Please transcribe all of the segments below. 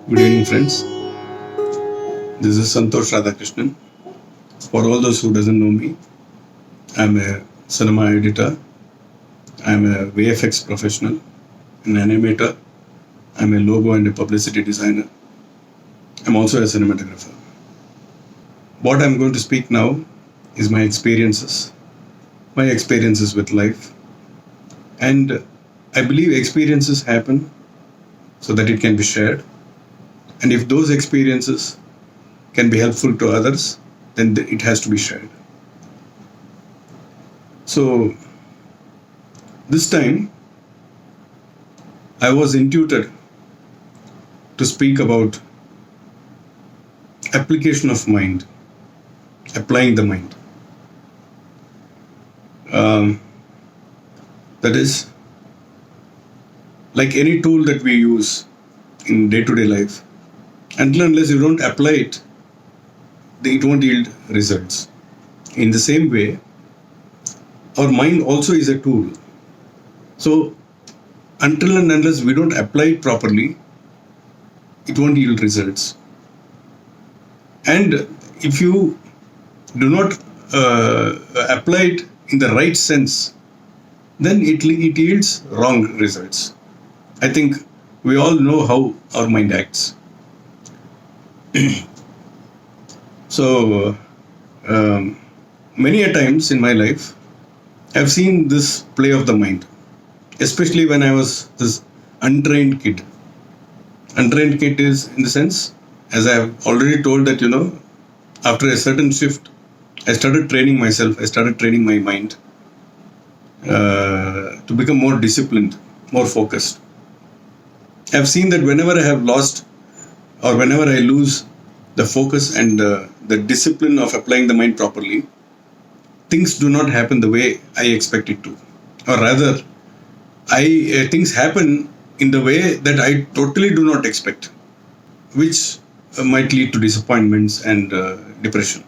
Good evening, friends. This is Santhosh Radhakrishnan. For all those who doesn't know me, I'm a cinema editor. I'm a VFX professional, an animator. I'm a logo and a publicity designer. I'm also a cinematographer. What I'm going to speak now is my experiences with life. And I believe experiences happen so that it can be shared. And if those experiences can be helpful to others, then it has to be shared. So, this time, I was intuited to speak about application of mind, applying the mind. That is, like any tool that we use in day-to-day life, until unless you don't apply it, it won't yield results. In the same way, our mind also is a tool. So, until and unless we don't apply it properly, it won't yield results. And if you do not apply it in the right sense, then it yields wrong results. I think we all know how our mind acts. So, many a times in my life, I've seen this play of the mind, especially when I was this untrained kid. Untrained kid is in the sense, as I have already told that, after a certain shift, I started training myself, I started training my mind to become more disciplined, more focused. I've seen that whenever I have lost or whenever I lose the focus and the discipline of applying the mind properly, things do not happen the way I expect it to. Or rather, things happen in the way that I totally do not expect, which might lead to disappointments and depression.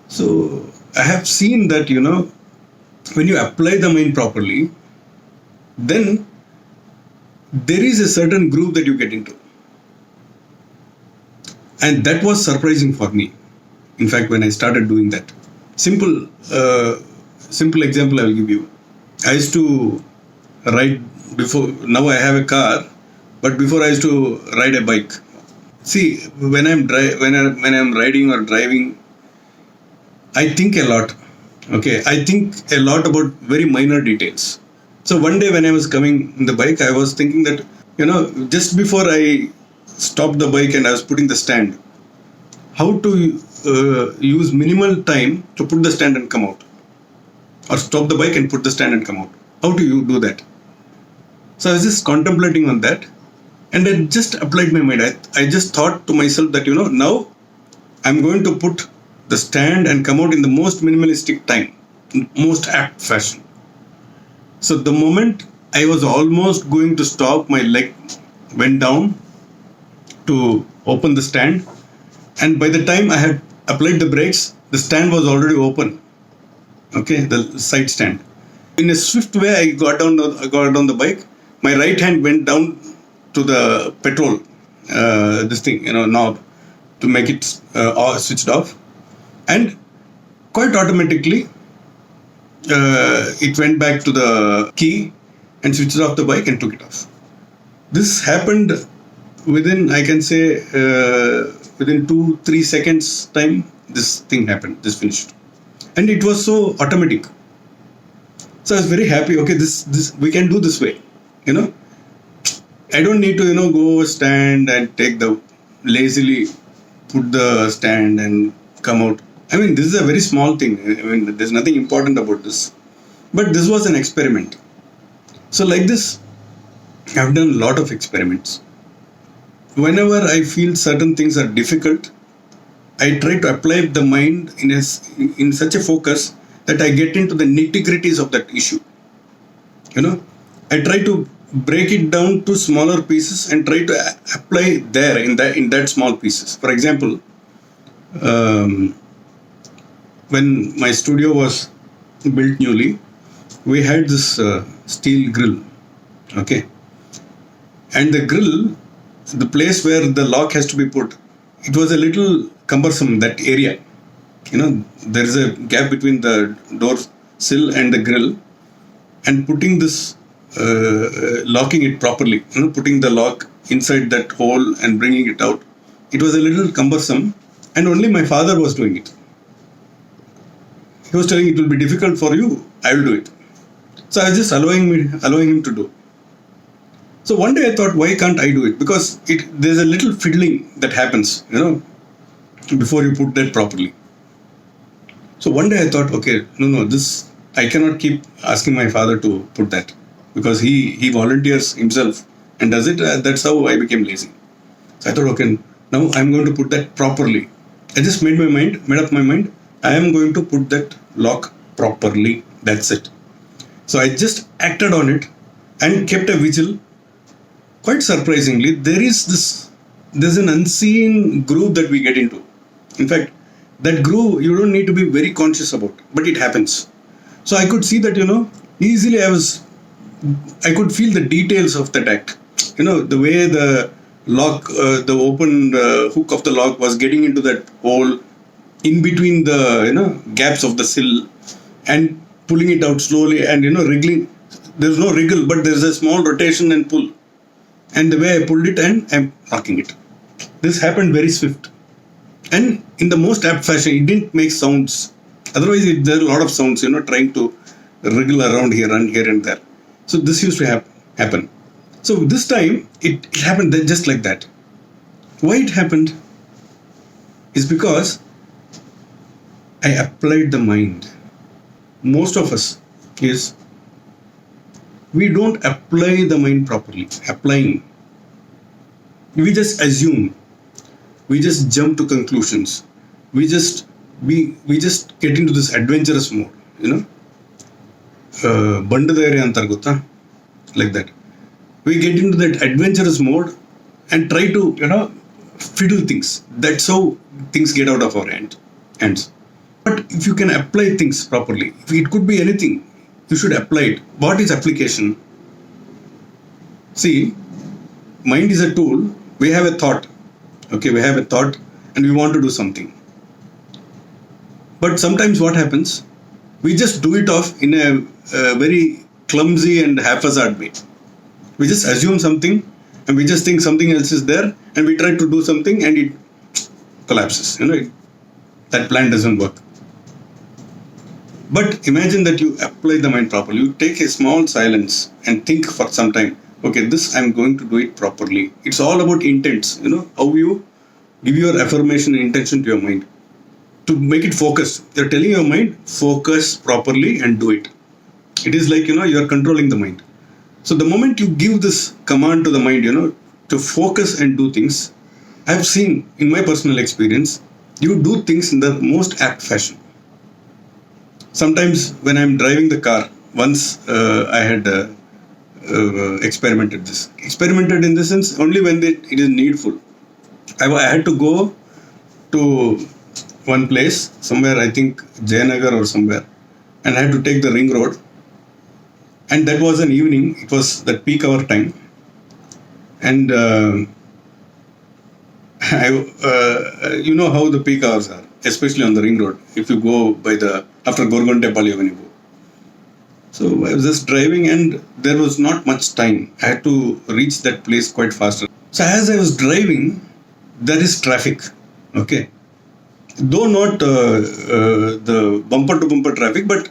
So, I have seen that, when you apply the mind properly, then there is a certain groove that you get into. And that was surprising for me. In fact, when I started doing that. Simple example I will give you. I used to ride before, now I have a car, but before I used to ride a bike. See, when I'm riding or driving, I think a lot. Okay, I think a lot about very minor details. So one day when I was coming in the bike, I was thinking that, just before I stopped the bike and I was putting the stand, how to use minimal time to put the stand and come out, or stop the bike and put the stand and come out. How do you do that? So I was just contemplating on that, and I just applied my mind. I just thought to myself that, now I'm going to put the stand and come out in the most minimalistic time, most apt fashion. So the moment I was almost going to stop, my leg went down to open the stand, and by the time I had applied the brakes, the stand was already open. Okay, the side stand. In a swift way, I got down the bike. My right hand went down to the petrol, knob, to make it switched off, and quite automatically, it went back to the key and switched off the bike and took it off. This happened within, I can say, within 2-3 seconds time. This thing happened. This finished, and it was so automatic. So I was very happy. Okay, this we can do this way. I don't need to go stand and lazily put the stand and come out. I mean, this is a very small thing. I mean, there's nothing important about this. But this was an experiment. So like this, I've done a lot of experiments. Whenever I feel certain things are difficult, I try to apply the mind in such a focus that I get into the nitty-gritties of that issue. I try to break it down to smaller pieces and try to apply there in that small pieces. For example, when my studio was built newly, we had this steel grill. Okay, and the grill the place where the lock has to be put, it was a little cumbersome, that area. There is a gap between the door sill and the grill, and putting this, locking it properly, putting the lock inside that hole and bringing it out, it was a little cumbersome, and only my father was doing it. He was telling, it will be difficult for you, I will do it. So I was just allowing him to do. So one day I thought, why can't I do it? Because there's a little fiddling that happens, before you put that properly. So one day I thought, okay, no, this, I cannot keep asking my father to put that, because he volunteers himself and does it. That's how I became lazy. So I thought, okay, now I'm going to put that properly. I just made up my mind, I am going to put that lock properly. That's it. So I just acted on it and kept a vigil. Quite surprisingly, there's an unseen groove that we get into. In fact, that groove you don't need to be very conscious about, but it happens. So I could see that, easily I could feel the details of that act. The way the lock, the open hook of the lock was getting into that hole in between the, gaps of the sill, and pulling it out slowly and, wriggling. There's no wriggle, but there's a small rotation and pull. And the way I pulled it and I'm locking it. This happened very swift. And in the most apt fashion, it didn't make sounds. Otherwise, there are a lot of sounds, trying to wriggle around here and there. So this used to happen. So this time, it happened just like that. Why it happened is because I applied the mind. Most of us we don't apply the mind properly. Applying. We just assume. We just jump to conclusions. We just get into this adventurous mode. Bandadayare antar gotta, like that. We get into that adventurous mode and try to, fiddle things. That's how things get out of our hands. But if you can apply things properly, if it could be anything, you should apply it. What is application? See, mind is a tool. We have a thought. Okay, we have a thought and we want to do something. But sometimes what happens? We just do it off in a very clumsy and haphazard way. We just assume something and we just think something else is there, and we try to do something and it collapses. That plan doesn't work. But imagine that you apply the mind properly. You take a small silence and think for some time. Okay, this I'm going to do it properly. It's all about intents. How you give your affirmation and intention to your mind to make it focus. You're telling your mind, focus properly and do it. It is like, you're controlling the mind. So the moment you give this command to the mind, to focus and do things, I've seen in my personal experience, you do things in the most apt fashion. Sometimes when I'm driving the car, once I had experimented this. Experimented in the sense only when it is needful. I had to go to one place, somewhere, I think Jayanagar or somewhere, and I had to take the ring road. And that was an evening, it was that peak hour time. And you know how the peak hours are, especially on the ring road, if you go after Gorgonte Pali when you go. So I was just driving and there was not much time. I had to reach that place quite faster. So as I was driving, there is traffic. Okay. Though not the bumper to bumper traffic, but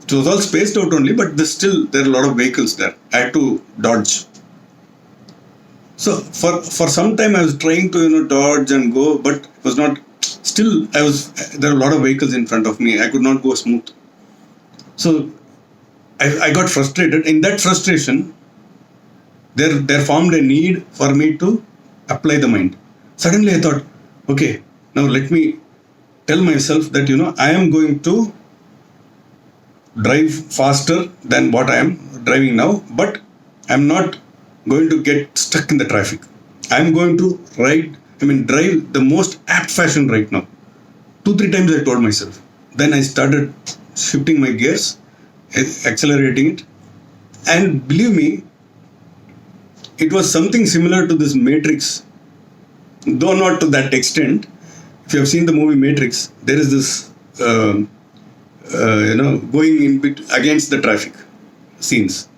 it was all spaced out only, but there are a lot of vehicles there. I had to dodge. So for some time I was trying to dodge and go, but it was not. Still, there are a lot of vehicles in front of me. I could not go smooth. So I got frustrated. In that frustration, there formed a need for me to apply the mind. Suddenly I thought, okay, now let me tell myself that, I am going to drive faster than what I am driving now, but I'm not going to get stuck in the traffic. I'm going to drive the most apt fashion right now. 2-3 times I told myself. Then I started shifting my gears, accelerating it. And believe me, it was something similar to this Matrix, though not to that extent. If you have seen the movie Matrix, there is this, going against the traffic scenes.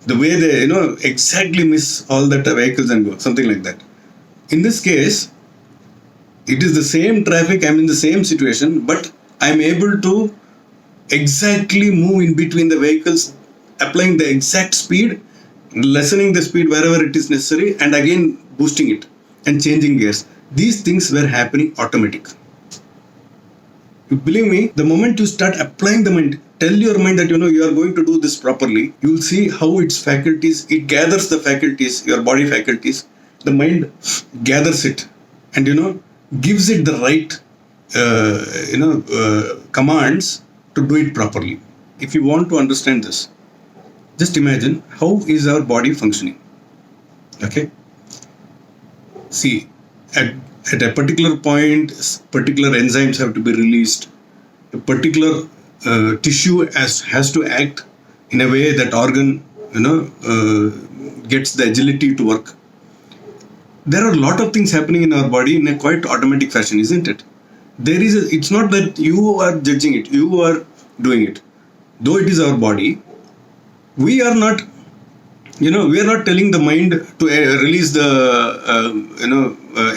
The way they, exactly miss all that vehicles and go, something like that. In this case, it is the same traffic, I'm in the same situation, but I'm able to exactly move in between the vehicles, applying the exact speed, lessening the speed wherever it is necessary, and again boosting it and changing gears. These things were happening automatic. You believe me, the moment you start applying the mind, tell your mind that you are going to do this properly, you will see how its faculties, it gathers the faculties, your body faculties, the mind gathers it and gives it the right commands to do it properly. If you want to understand this, just imagine how is our body functioning. Okay, see, at a particular point, particular enzymes have to be released. A particular tissue has to act in a way that organ gets the agility to work. There are a lot of things happening in our body in a quite automatic fashion, isn't it? It's not that you are judging it, you are doing it. Though it is our body, we are not telling the mind to release the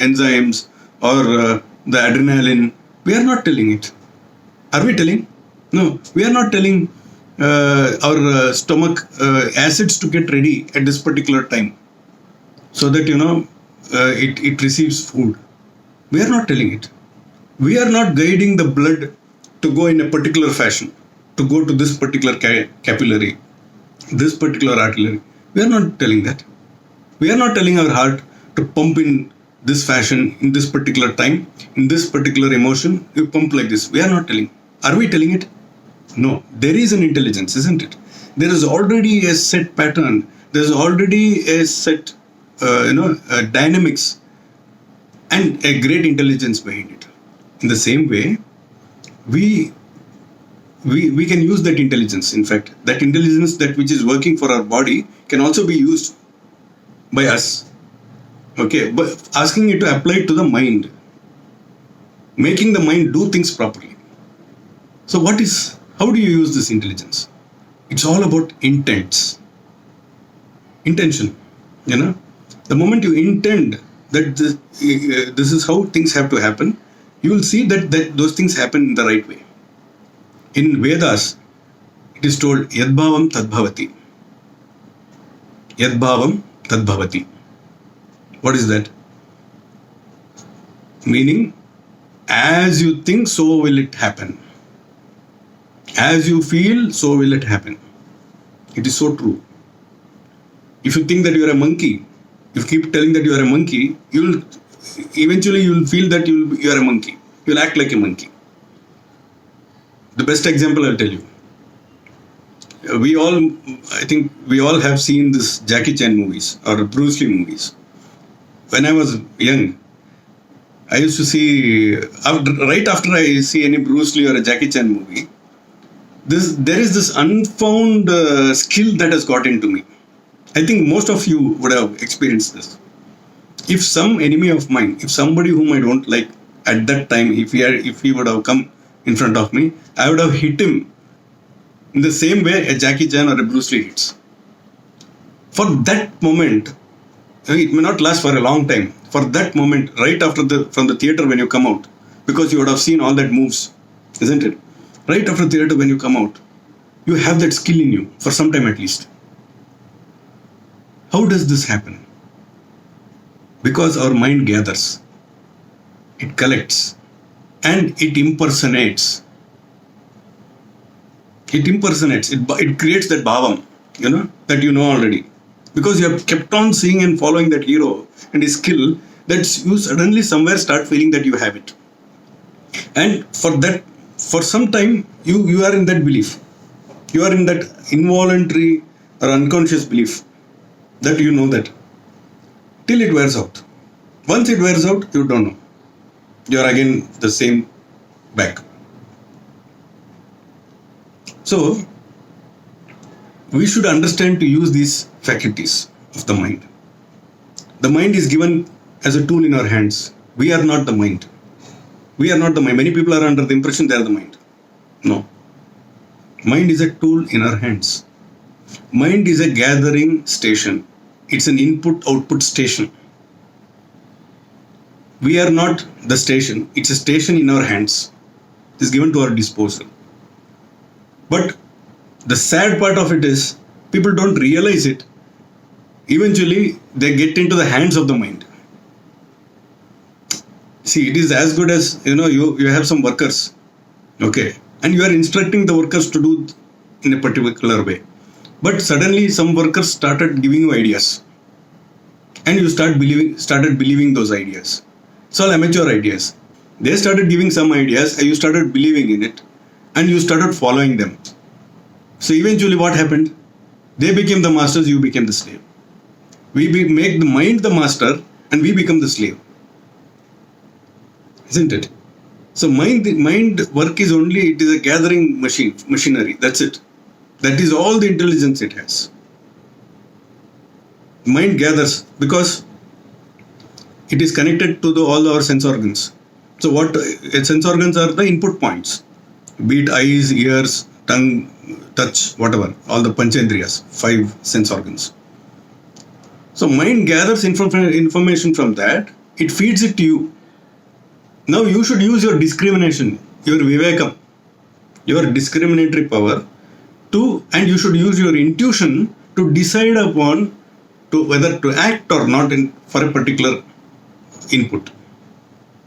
enzymes or the adrenaline. We are not telling it. Are we telling? No, we are not telling our stomach acids to get ready at this particular time so that it receives food. We are not telling it. We are not guiding the blood to go in a particular fashion, to go to this particular capillary, this particular artery. We are not telling that. We are not telling our heart to pump in this fashion, in this particular time, in this particular emotion, you pump like this. We are not telling. Are we telling it? No. There is an intelligence, isn't it? There is already a set pattern. There is already a set, dynamics and a great intelligence behind it. In the same way, we can use that intelligence. In fact, that intelligence that which is working for our body can also be used by us. Okay, but asking it to apply it to the mind, making the mind do things properly. So how do you use this intelligence? It's all about intents. Intention. The moment you intend that this is how things have to happen, you will see that those things happen in the right way. In Vedas, it is told, Yadbhavam Tadbhavati. Yadbhavam Tadbhavati. What is that? Meaning, as you think, so will it happen. As you feel, so will it happen. It is so true. If you think that you are a monkey, if you keep telling that you are a monkey, eventually you will feel that you are a monkey. You will act like a monkey. The best example I'll tell you. I think we all have seen this Jackie Chan movies or Bruce Lee movies. When I was young, I used to see, right after I see any Bruce Lee or a Jackie Chan movie, there is this unfound skill that has got into me. I think most of you would have experienced this. If some enemy of mine, if somebody whom I don't like at that time, if he would have come in front of me, I would have hit him in the same way a Jackie Chan or a Bruce Lee hits. For that moment, it may not last for a long time. For that moment, right after from the theater when you come out, because you would have seen all that moves, isn't it? Right after theater when you come out, you have that skill in you for some time at least. How does this happen? Because our mind gathers, it collects, and it impersonates. It creates that bhavam, that you know already. Because you have kept on seeing and following that hero and his skill, that you suddenly somewhere start feeling that you have it. And for some time, you are in that belief. You are in that involuntary or unconscious belief that you know that. Till it wears out. Once it wears out, you don't know. You are again the same back. So, we should understand to use these faculties of the mind. The mind is given as a tool in our hands. We are not the mind. We are not the mind. Many people are under the impression they are the mind. No. Mind is a tool in our hands. Mind is a gathering station. It's an input-output station. We are not the station. It's a station in our hands. It's given to our disposal. But the sad part of it is, people don't realize it. Eventually, they get into the hands of the mind. See, it is as good as, you have some workers, okay, and you are instructing the workers to do in a particular way. But suddenly, some workers started giving you ideas, and you started believing those ideas. It's all amateur ideas. They started giving some ideas, and you started believing in it, and you started following them. So eventually, what happened? They became the masters, you became the slave. We make the mind the master, and we become the slave. Isn't it? So mind work is only, it is a gathering machinery. That's it. That is all the intelligence it has. Mind gathers because it is connected to all our sense organs. So what sense organs are? The input points. Be it eyes, ears, tongue, touch, whatever. All the panchendriyas, 5 sense organs. So mind gathers information from that. It feeds it to you. Now you should use your discrimination, your vivekam, your discriminatory power and you should use your intuition to decide upon whether to act or not for a particular input.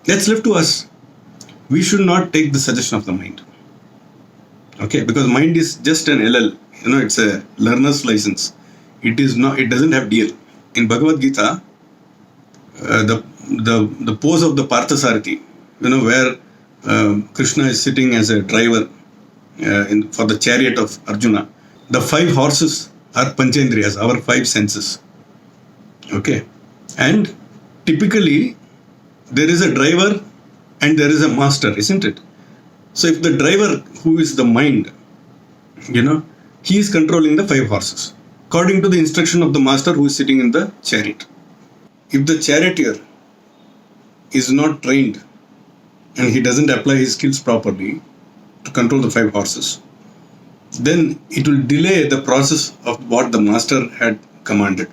That's left to us. We should not take the suggestion of the mind. Okay, because mind is just an LL. It's a learner's license. It is not. It doesn't have DL. In Bhagavad Gita, the pose of the Parthasarathi, where Krishna is sitting as a driver for the chariot of Arjuna. The 5 horses are panchendriyas, our 5 senses. Okay, and typically there is a driver and there is a master, isn't it? So if the driver, who is the mind, he is controlling the 5 horses according to the instruction of the master who is sitting in the chariot. If the charioteer is not trained and he doesn't apply his skills properly to control the 5 horses, then it will delay the process of what the master had commanded.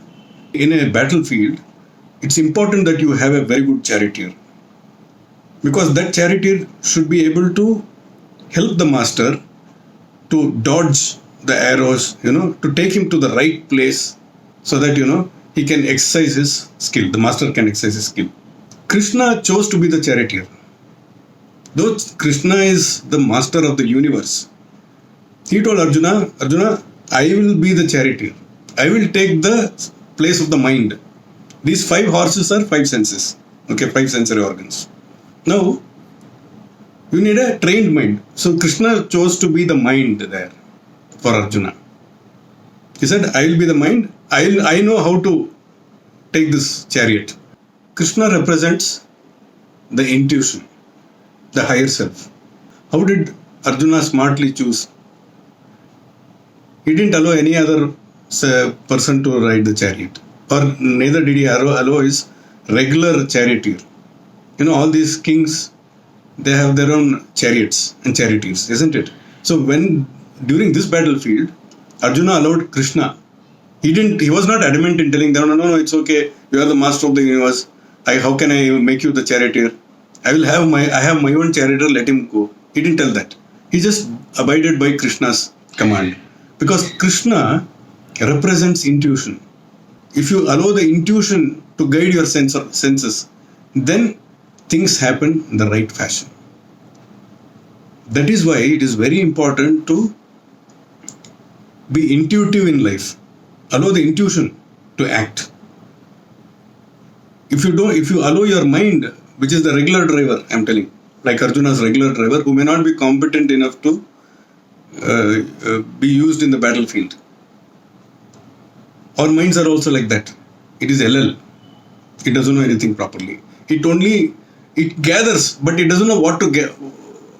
In a battlefield, it's important that you have a very good charioteer, because that charioteer should be able to help the master to dodge the arrows, to take him to the right place so that, he can exercise his skill. The master can exercise his skill. Krishna chose to be the charioteer. Though Krishna is the master of the universe, he told Arjuna, I will be the charioteer. I will take the place of the mind. These 5 horses are 5 senses. Okay, 5 sensory organs. Now, you need a trained mind. So Krishna chose to be the mind there for Arjuna. He said, I will be the mind. I know how to take this chariot. Krishna represents the intuition, the higher self. How did Arjuna smartly choose? He didn't allow any other person to ride the chariot, or neither did he allow his regular charioteer. All these kings, they have their own chariots and charioteers, isn't it? So during this battlefield, Arjuna allowed Krishna. He was not adamant in telling them, no, it's okay. You are the master of the universe. How can I make you the charioteer? I have my own charioteer, let him go. He didn't tell that. He just abided by Krishna's command. Because Krishna represents intuition. If you allow the intuition to guide your senses, then things happen in the right fashion. That is why it is very important to be intuitive in life. Allow the intuition to act. If you allow your mind, which is the regular driver, I am telling, like Arjuna's regular driver, who may not be competent enough to be used in the battlefield. Our minds are also like that. It is LL. It doesn't know anything properly. It gathers, but it doesn't know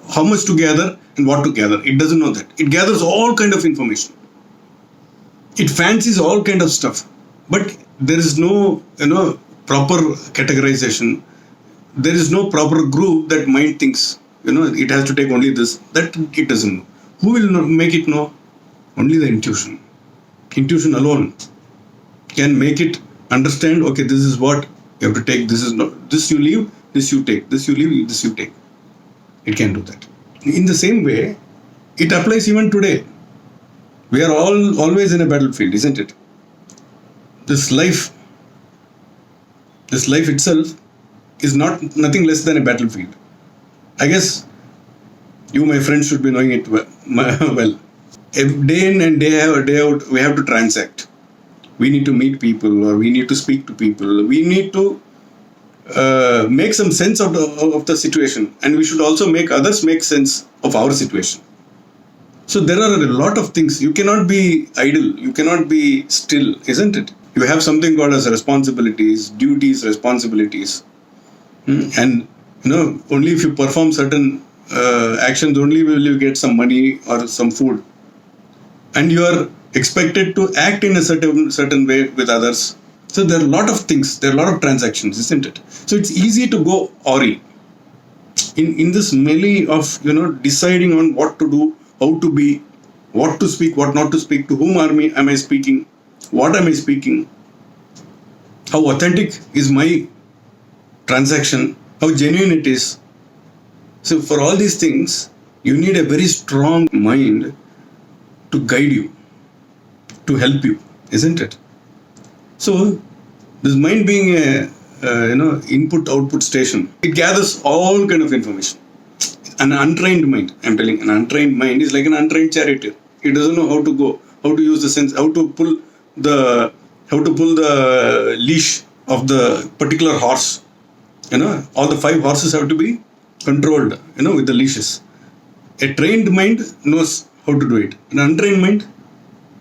how much to gather and what to gather. It doesn't know that. It gathers all kind of information. It fancies all kind of stuff, but there is no proper categorization. There is no proper group that mind thinks it has to take only this, that it doesn't know. Who will make it know? Only the intuition alone can make it understand, okay, this is what you have to take, this is not, this you leave, this you take, this you leave, this you take. It can do that. In the same way, it applies even today. We are all always in a battlefield, isn't it? This life itself is nothing less than a battlefield. I guess you, my friends, should be knowing it well. Day in and day out, we have to transact. We need to meet people, or we need to speak to people. We need to make some sense of the situation, and we should also make others make sense of our situation. So there are a lot of things. You cannot be idle. You cannot be still, isn't it? You have something called as responsibilities, duties, responsibilities. And only if you perform certain actions, only will you get some money or some food. And you are expected to act in a certain way with others. So there are a lot of things. There are a lot of transactions, isn't it? So it's easy to go awry in this melee of deciding on what to do, how to be, what to speak, what not to speak, to whom am I speaking, what am I speaking, how authentic is my transaction, how genuine it is. So for all these things, you need a very strong mind to guide you, to help you, isn't it? So this mind being a input-output station, it gathers all kind of information. An untrained mind, I'm telling, an untrained mind is like an untrained charioteer. It doesn't know how to go, how to use the sense, how to pull the leash of the particular horse. All the 5 horses have to be controlled, with the leashes. A trained mind knows how to do it. An untrained mind,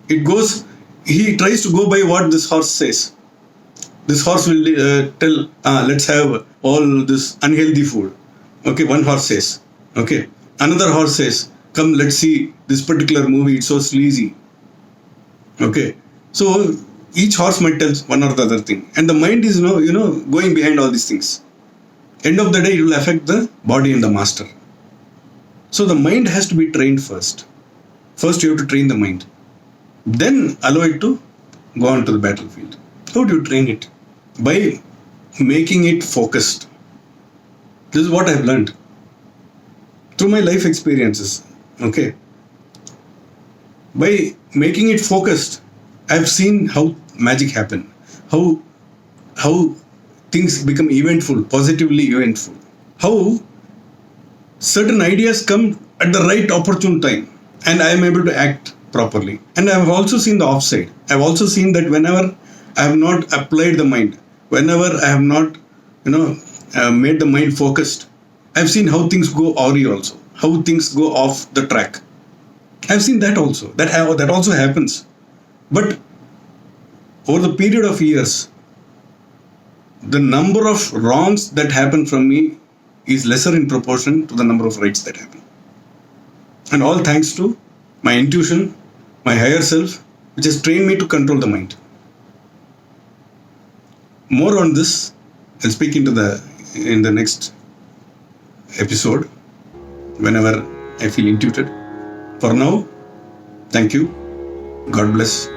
he tries to go by what this horse says. This horse will tell, let's have all this unhealthy food. Okay, one horse says. Okay, another horse says, come, let's see this particular movie, it's so sleazy. Okay, so each horse might tell one or the other thing, and the mind is going behind all these things. End of the day, it will affect the body and the master. So the mind has to be trained first. First you have to train the mind, then allow it to go on to the battlefield. How do you train it? By making it focused. This is what I have learned through my life experiences. Okay, by making it focused, I've seen how magic happen, how things become eventful, positively eventful, how certain ideas come at the right opportune time, and I am able to act properly. And I have also seen the offside. I have also seen that whenever I have not applied the mind, whenever I have not made the mind focused, I've seen how things go awry also, how things go off the track. I've seen that also. That also happens. But over the period of years, the number of wrongs that happen from me is lesser in proportion to the number of rights that happen. And all thanks to my intuition, my higher self, which has trained me to control the mind. More on this, I'll speak in the next episode, whenever I feel intuited. For now, thank you. God bless.